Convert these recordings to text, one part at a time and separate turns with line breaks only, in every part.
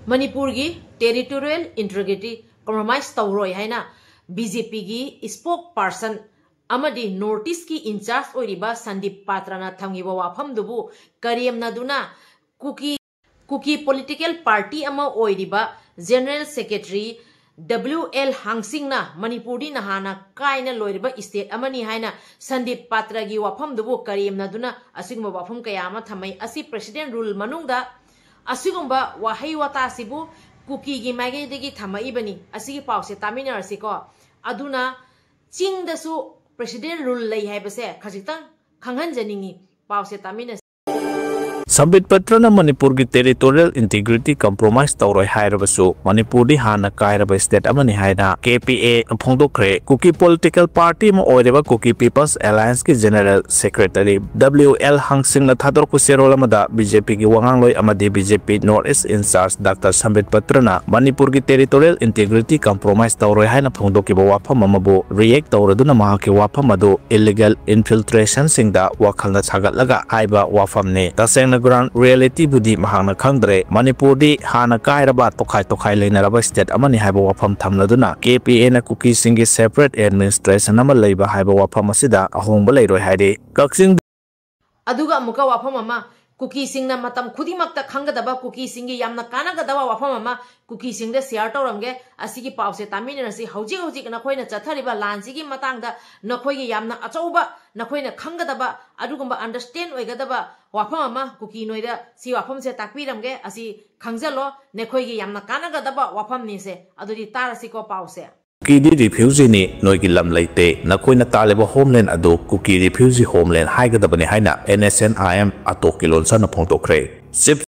Manipur gi territorial integrity compromise tauroy haina BJP gi spokesperson amadi notice ki in-charge oiriba Sandip Patrana thamgiba wafam dubu kariyamna duna Kuki political party ama oiriba General Secretary WL Hangsingna Manipuri nahana kaina loiry state amani haina Sandip Patra gi wafam dubu kariyamna duna asigma wafam kayama thamai asi president rule manungda asigumba wahai wata asibu Kuki gi mage degi thamai bani asigi pause taminar siko aduna ching dasu president rule lay hai base khajitang khanghan janingi pause tamina
Sambit Patrana Manipur ki territorial integrity compromise tauroy hairabasu Manipur di hana kairaba state amani haina KPA phongdokre Kuki political party ma oireba Kuki People's Alliance ki General Secretary WL Hangsing na thador ku serol amada BJP ki wangangloi amadi BJP North East in charge Dr. Sambit Patrana Manipur ki territorial integrity compromise tauroy haina phongdoki ba wafam amabu react tauraduna maha ki wafam adu illegal infiltration singda wakhalna chagatlaga haiba wafam ne taseng ground reality budi mahangna khangdre Manipur di hana kairaba tokhai leinaraba state amani haiba wafam thamladuna KPA na Kuki singi separate administration ama leiba haiba wafam asida ahongba leiroi haide kaksing
aduga muka wafam ama Kuki singna matam khudimakta khangadaba Kuki singi yamna kanagadaba wafam ama Kuki singda share tawramge asigi pause taminasi hauji na khoina chathariba lansigi matangda nakhoi yamna achauba nakhoi na khangadaba adugumba understand oigadaba wafam ama Kuki noida si wafam se takpiramge asi khangjalo nekhoi gi yamna kanagadaba wafam ni se adudi tarasi ko pause
Kuki refugee ni noigi lam leite nakoina taleba homeland ado Kuki refugee homeland haigadabani haina NSNIM atokilon sana phongtokre sip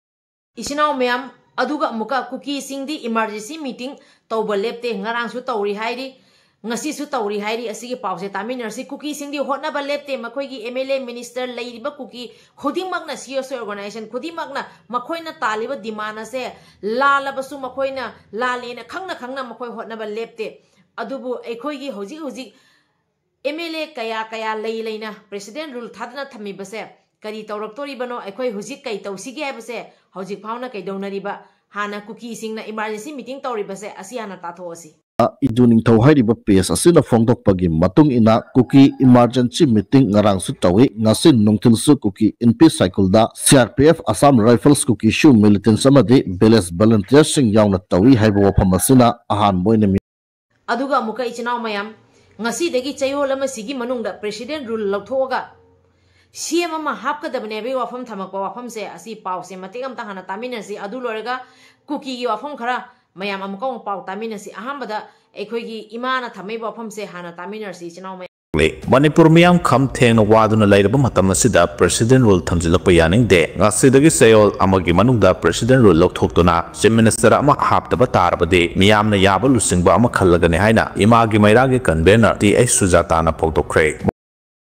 isinau meyam aduga muka Kuki singdi emergency meeting tauba lepte ngarang su tauri hairi ngasi su tauri hairi asigi pause taminarsi Kuki singdi hotnaba lepte makhoi gi MLA minister leiriba Kuki khudimagna CSO organization khudimagna makhoina taliba dimana se lalabasu makhoina lalena khangna makhoi hotnaba lepte adubu ekhoigi hoji MLA kaya leina president rule thadna thami base kari tawraktori bano ekhoi hoji kai tawsigi habase hoji phauna kai donariba hana Kuki singna emergency meeting tawri base asiana tathoasi
iduning taukhary ba PS asina phongdok pagi matung ina Kuki emergency meeting ngarang su tawi ngasin nongthil su Kuki NP cycle da CRPF Assam Rifles Kuki shu militant samadi beles volunteer sing yauna tawi haiba wafam asina ahan boina
aduga muka ichinau mayam ngasi degi chayol ama sigi manungda president rule lauthoga CM ama hapkadabne be wafam thamakwa wafam se asi pause mategam tahana taminasi adu lorega Kuki gi wafam khara mayam amka pau taminasi ahambada ekhoigi imana thamai wafam se hana taminasi ichinau
Manipur miyam kham thengna waduna lairaba matam asida president rule thamjilakpa yaning de ngasidagi sayol amagi manungda president rule lokthokduna chief minister ama haptaba tarbade miyamna yaba lusingba ama khallagane haina imagi mairagi convener TH Sujata na photokre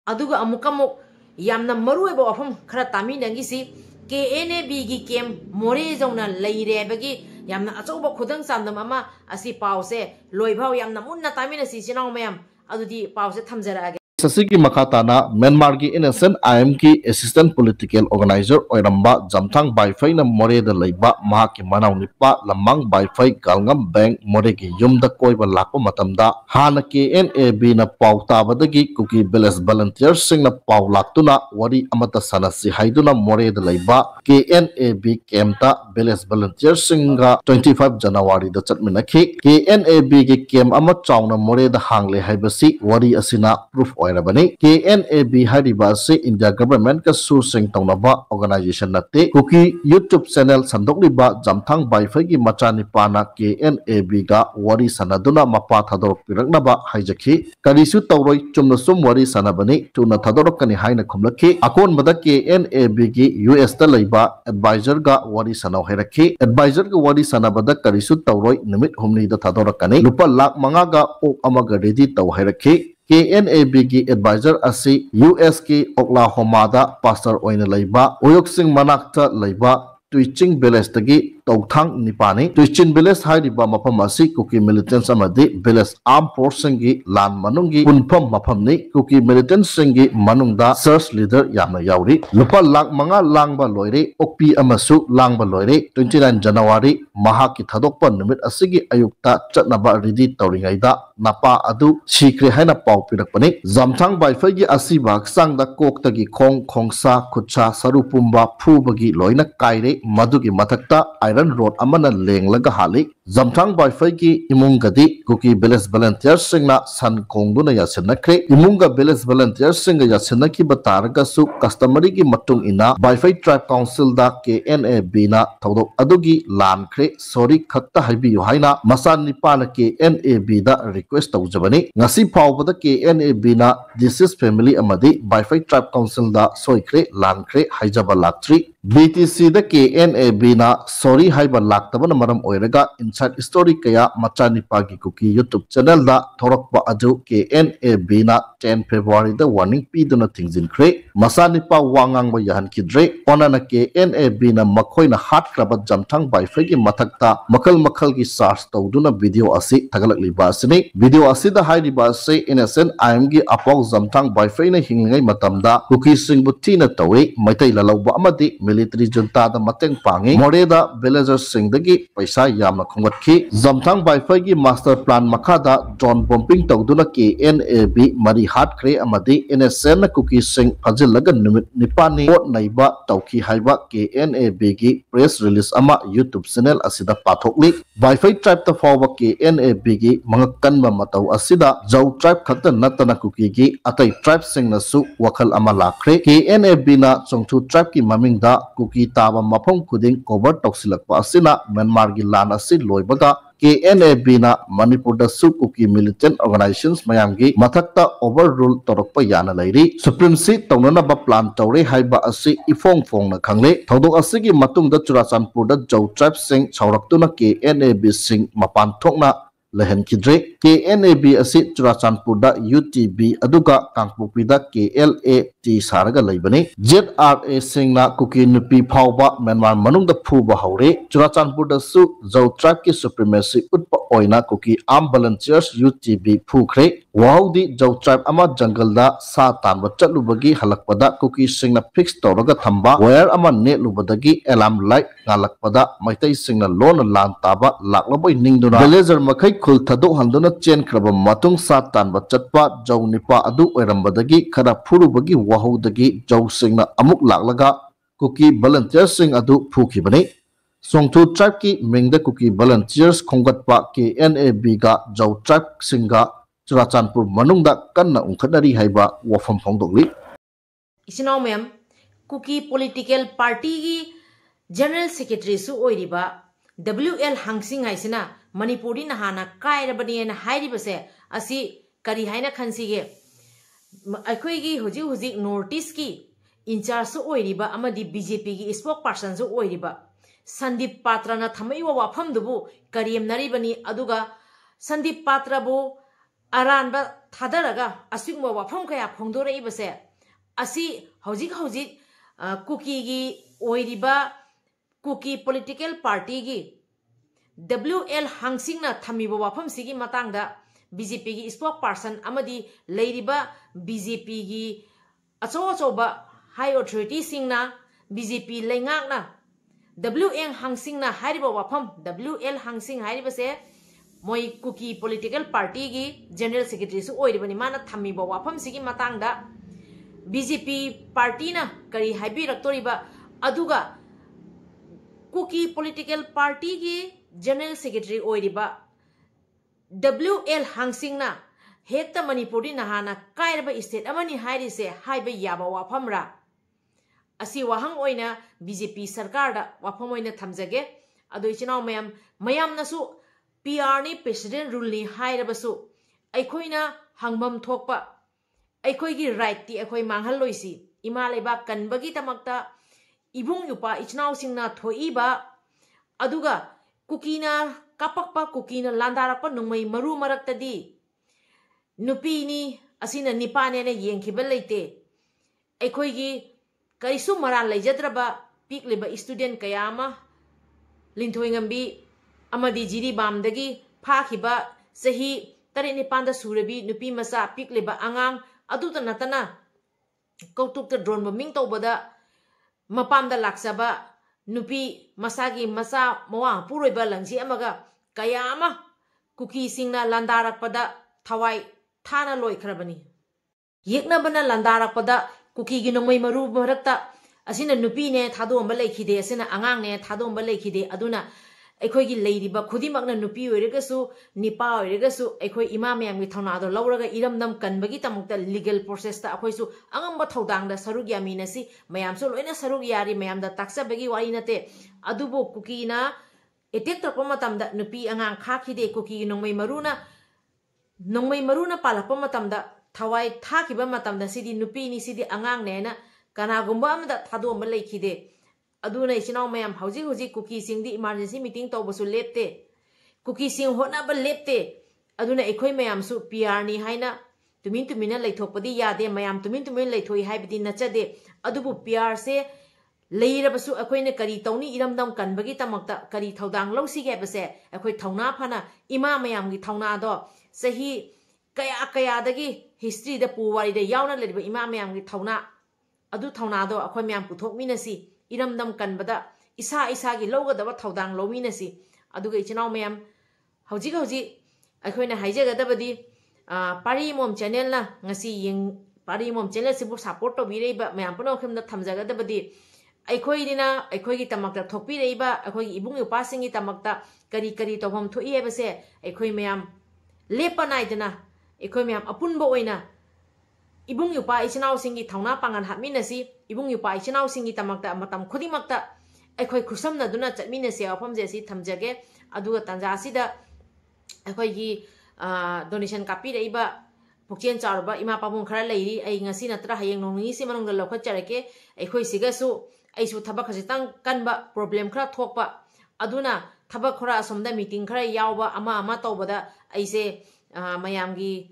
aduga amukamuk yamna marueba wafam khara taminangi si KNAB gi kem more jongna leirebagi yamna achauba khudang samdam ama asi pause loibhau yamna munna taminasi sinau mayam adudi pause thamjara
Sasiki Makatana Myanmar ki innocent IM ki assistant political organizer oiramba jamthang baifai na more da leiba maha ki manau nipa lamang baifai galngam bank more ki yumda koiba lakpa matamda hana KNAB na pau tabadagi Kuki beles volunteer sing na pau laktuna wari amata sanasi haiduna more da leiba KNAB kemta beles volunteer singa 25 January da chatminakhi KNAB ki kem ama chawna more da hangle haibasi wari asina proof KNAB Haribasi India government ka su sing taunaba organization nate Kuki YouTube channel sandokliba jamthang baifai gi machani pana KNAB ga wari sanaduna mapa thadorok piraknaba haijaki karisu tawroi chumna sum wari sanabani tuna thadorok kani haina khumlaki akon bada KNAB gi US ta leiba advisor ga wari sanaw hairaki advisor ga wari sanabada karisu tawroi nimit humni da thadorok kani lupa lakh manga ga ok amaga ready taw hairaki KNAB ki advisor asi US ki Oklahoma da pastor oina leiba oyoksing manakta leiba twitching village tagi tauthang nipani twitching village hairiba mafam asi Kuki militants amadi village armed forces gi lan manungi punpham mafam ni Kuki militants singi manungda search leader yamna yauri lupa lakh manga langba loiry okpi amasu langba loiry 29 January mahaki thadokpa numit asigi ayukta chatnaba ready tawringaida napa adu sikre haina pau pirakpani jamthang baifai gi asiba sangda koktagi khongsa khutcha sarupumba phubagi loina kaire madugi mathakta iron rod amana lenglaga hali jamthang baifai gi imungadi Kuki village volunteers singna san kongduna yasinakre imunga village volunteers singa yasinaki bataraga su customary gi matung ina baifai tribe council da KNAB na thodok adugi lankre sorry khakta haibi haina masa nipana KNAB da request tawjabani ngasi phawbada KNAB na this is family amadi baifai tribe council da soikre lankre haijaba laktri BTC da KNAB na sorry haiba laktabana maram oiraga inside story kaya machanipa gi Kuki YouTube channel da thorakpa aju KNAB na 10 February da warning piduna thingjinkre masanipa wangang ba yahan kidre onana KNAB na makhoina hat kraba jamthang baifai gi mathakta makal gi search tawduna video asi thagalakli ba asini video asi da hairi ba se innocent IM gi apok jamthang baifai na hingai matamda Kuki singbuti na tawe maitai lalawba amadi military junta da mateng pangi moreda villagers singdagi paisa yamna khongatki jamthang baifai gi master plan makada drone bombing tawduna KNAB mari hat kre amadi innocent na Kuki sing fajilaga numit nipani pot naiba tauki haiba KNAB gi press release ama YouTube channel asida pathokli baifai tribe ta fawba KNAB gi mangakkanba matau asida jau tribe khakta natana Kuki gi atai tribe singna su wakhal ama lakre KNAB na chongthu tribe ki mamingda Kuki taba mafam khuding cover toksilakpa asina Myanmar gi lan asi loibaga KNAB na Manipur da su Kuki militant organizations mayamgi mathakta overrule torokpa yana lairi supremacy tawnana ba plan tawre haiba asi ifong na khangle thodok asigi matungda Churachandpur da jau tribe sing chauraktuna KNAB sing mapan thokna lehen kidre KNAB asi Churachandpur da UTB aduga Kangpokpi da KLAT saraga laibani ZRA singna Kuki nupi phawba Myanmar manungda phuba haure Churachandpur da su jau tribe ki supremacy utpa oina Kuki armed volunteers UTB phukre waudi jau tribe ama jungle da sa tanba chatlubagi halakpada Kuki singna fix tawraga thamba wire ama net lubadagi alarm light ngalakpada maitai singna lon lan taba laklaboi ningduna villager makai khul thadok handuna chen kraba matung sa tanba chatpa jau nipa adu oirambadagi khara phurubagi wahodagi jau singna amuk laklaga Kuki volunteers sing adu phukibani Songthu tribe ki mingda Kuki volunteers khongatpa KNAB ga jau tribe singa Churachandpur manungda kanna ungkhanari haiba wafam phongdokli
Isinau ma'am Kuki political party gi general secretary su oiriba WL Hangsing haisina Manipuri na hana kairabani na hairibase asi kari haina khansige akhoi gi huji northeast ki in charge su oiriba amadi BJP gi spokesperson su oiriba Sandip Patra na thamaiwa wafam dubu kariem naribani aduga Sandip Patra bu aranba thadaraga asingwa wafam kaya phongdore ibase asi hojik Kuki gi oiriba Kuki political party gi WL Hangsing na thamiba wafam sigi matangda BJP gi spokesperson amadi leiriba BJP gi achoba high authority singna BJP leingak na WL Hangsing na hariba wafam WL Hangsing hariba se moi Kuki political party gi general secretary su oiribani mana thamiba wafam sigi matangda BJP party na kari haibi raktoriba aduga Kuki political party gi general secretary oiriba WL Hangsing na hekta Manipuri na hana kairaba state amani hairi se haiba yaba wafamra asi wahang oina BJP sarkar da wafam oina thamjage adu ichinau mayam nasu PR ni president rule ni hairabasu aikhoina hangbam thokpa aikoi gi right ti aikoi manghal loisi ima leba kanbagi tamakta ibung yupa ichinau singna thoiba aduga Kukina kapakpa Kukina landarakpa nungmai maru maraktadi nupi ni asina nipane na yengkhiba leite aikoi gi karisu maran leijadraba pikleba student kayama linthoingambi amadi jiri bamdagi phakhiba sahi tare nipanda surabi nupi masa pikleba angang aduta natana kautukta drone bombing tawbada mapamda laksaba nupi masagi masa mawa puroi ba langsi amaga kaya ama kuki singna landarak pada thawai thana loi khrabani yekna bana landarak pada kuki gi nomai maru marakta asina nupi ne thado amba leikhide asina angang ne thado amba leikhide aduna ekhoi gi leiriba khudimakna nupi oiregasu nipa oiregasu ekhoi ima mayam gi thona do lawraga iramdam kanbagi tamukta legal process ta akhoi su angamba thodang da saruk yamina si mayam so loina saruk yari mayam da taksa bagi wari nate adubo kuki na etek trakpa matam da nupi angang khakhide kuki nongmai maruna palakpa matam da thawai thakiba matam da sidi nupi ni sidi angang ne na kana gumba am da thado amba leikhide aduna isinau mayam hauji kuki sing di emergency meeting to basu lepte kuki sing hona ba lepte aduna ekhoi mayam su PR ni haina tumina leithopadi yade mayam tumin leithoi haibidi nachade adubu PR se leira basu ekhoi ne kari tawni iramdam kanbagi tamakta kari thodang lawsi ge base ekhoi thawna phana ima mayam gi thawna do sahi kaya dagi history da puwari da yauna lediba ima mayam gi thawna adu thawna do ekhoi mayam puthok minasi iramdam kanbada isa gi lawgadaba thodang lawminasi aduga ichinau mayam hauji akhoi haijagadabadi pari mom channel na ngasi yeng pari mom channel sibu support to bireba mayam puno khimda thamjagadabadi akhoi dina akhoi gi tamakta thokpi reiba akhoi gi ibung upa singi tamakta kari tobam thoi hebase akhoi mayam lepa naidana akhoi mayam apunba oina ibung upa ichinau singi thawna pangan hatminasi ibung upa ichinau singi tamakta matam khudimakta akhoi khusamna duna chatminasi afamje si thamjage aduga tanja asida akhoi gi donation kapi reiba pukchen charba ima pamung khara leiri ai ngasi natra hayeng nongni si manung da lokha charake akhoi sigasu aisu thabak khasitang kanba problem khara thokpa aduna thabak khara asomda meeting khara yawba ama tawbada aise mayamgi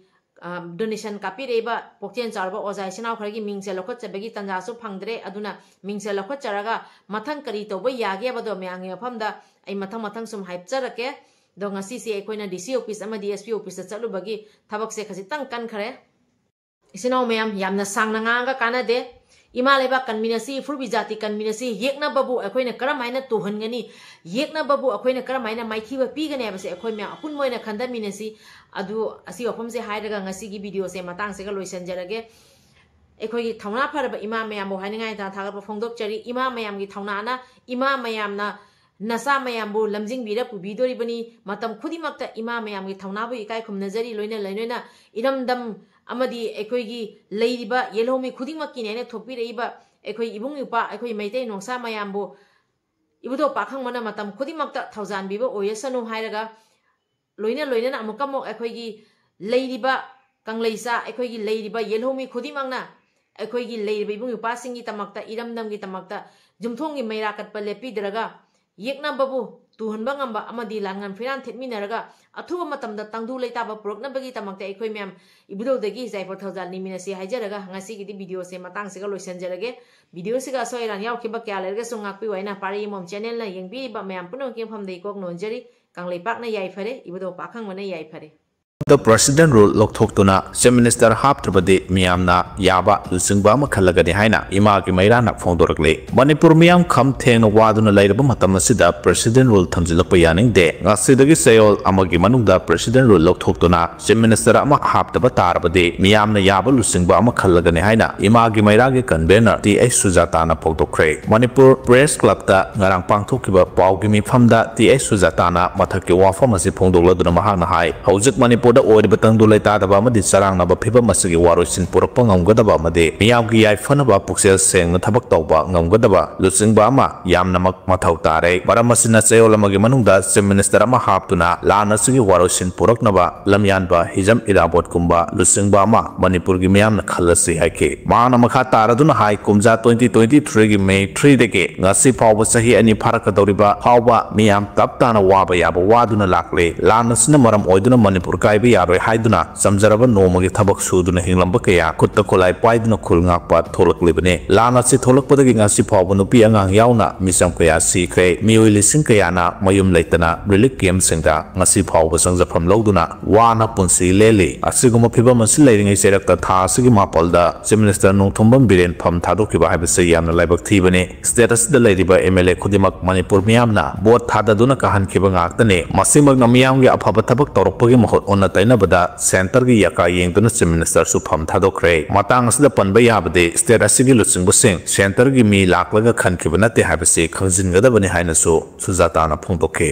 donation kapi reiba pokchen charba ozai sinau kharagi mingse lokha chabagi tanja su phangdre aduna mingse lokha charaga mathang kari tawba yage bado myangi afamda ai mathang sum hype charake do ngasi si ekoina DC office ama DSP office chalu bagi thabak se khasitang kan khare isinau mayam yamna sangna nga kana de ima leba kanminasi furbi jati kanminasi yekna babu ekoina karamaina tuhangani yekna babu ekoina karamaina maithiba pigane base ekoi mya apun moina khandaminasi adu asi ofamse hairaga ngasi gi video se matang se ga loisan jarage ekoi gi thawna pharaba ima mayam bo haningai ta thaga phongdok chari ima mayam gi thawna na ima mayam na nasa mayam bu lamjing bira pubidori bani matam khudimakta ima mayam gi thawna bu ikai khum nazari loina iramdam amadi ekoi gi leiriba yelomi khudimak ki ne thopi reiba ekoi ibung upa ekoi meitei nongsa mayam bu ibudo pakhang mana matam khudimakta thaujan biba oyesanu hairaga loina amukamo ekoi gi leiriba kangleisa ekoi gi leiriba yelomi khudimangna ekoi gi leiriba ibung upa singi tamakta iramdam gi tamakta jumthong gi meira katpa lepi draga yekna babu tuhunba ngamba amadi langan firan thetminaraga athuba matamda tangdu leitaba prokna bagi tamakta ekoi myam ibudo dagi jaipor thawjal niminasi haijaraga ngasi gi video se matang se ga loisan jarage video se ga soiran yaw khiba kya lerga sungak pi waina pari mom channel na yengbi ba myam puno kem pham dei kok nonjari kanglei na yai phare ibudo pakhang mana yai phare
The President rule Loktoktuna, Chief Minister Haptrabadi Miamna Yaba Lusingba Makalagadi Haina, Imaki Mairana Fondorkli. Manipur Miam come Tang Waduna Lairaba Matamasida, President rule Tamzilapayaning De, Nasidagi Sayol Amagi Manunda, President rule Loktoktuna, Chief Minister Ama Haptabatarabadi, Miamna Yaba Lusingba Makalagani Haina, Imagi Mairagi Convener, T. A. Sujatana Pogdokre. Manipur Press Club da Ngarang Pangtokiba Paugimi Famda, T. A. Sujatana, Mataki Wafamasi Pondola Mahana Hai, Hauzik Manipur. Or batang dulay tadaba madi sarang na bapiba masigi warusin purapang ngamgadaba madi miyamgi ay fanaba puksel seng na tabak tauba ngamgadaba lusing ba ama yam na mathaw tare para masina sayo lamagi manungda Chief Minister ama haptuna lana sige warusin purak naba lamyan ba hijam irabot kumba lusing ba ama Manipur gi miyam na khalasi haike maana makha taraduna hai kumja 2023 gi May 3 deke ngasi pawba sahi ani pharaka doriba pawba miyam taptana waba yaba waduna lakle lana sina maram oiduna Manipur kai यारोय हाइदुना समजरब नोमगी थबक सुदुना हिंगलंब कया खुत्ता खोलाई पाइदुना खुल ngakpa थोलकलिबने लाना से थोलकपदगी ngasi फावब नुपि angang yauna misam kaya sikre mioi lising kaya na mayum leitana relief game singda ngasi फावब संगजफम लौदुना वाना पुंसी लेले असिगुम फिबम असि लेरिंगै सेरक्ता था असि मापलदा चीफ मिनिस्टर नोंथुंबम बिरेन फम थादोखिबा हाइबसे यामना लाइबक थीबने स्टेटस द लेरिबा एमएलए खुदिमक मणिपुर मियामना बोट थाददुना कहनखिबा ngakतने मसिमक नमियामगे अफब थबक तौरपगी महत ओना तैनबदा सेंटर गी यका येंगदुना चीफ मिनिस्टर सु फम थादोखरे मतांग असदा पनबा याबदे स्टेट असिगी लुचिंगबसिंग सेंटर गी मी लाकलगा खनखिबा नते हाइबसे खंजिनगदबने हाइनसु सुजाताना फोंदोखे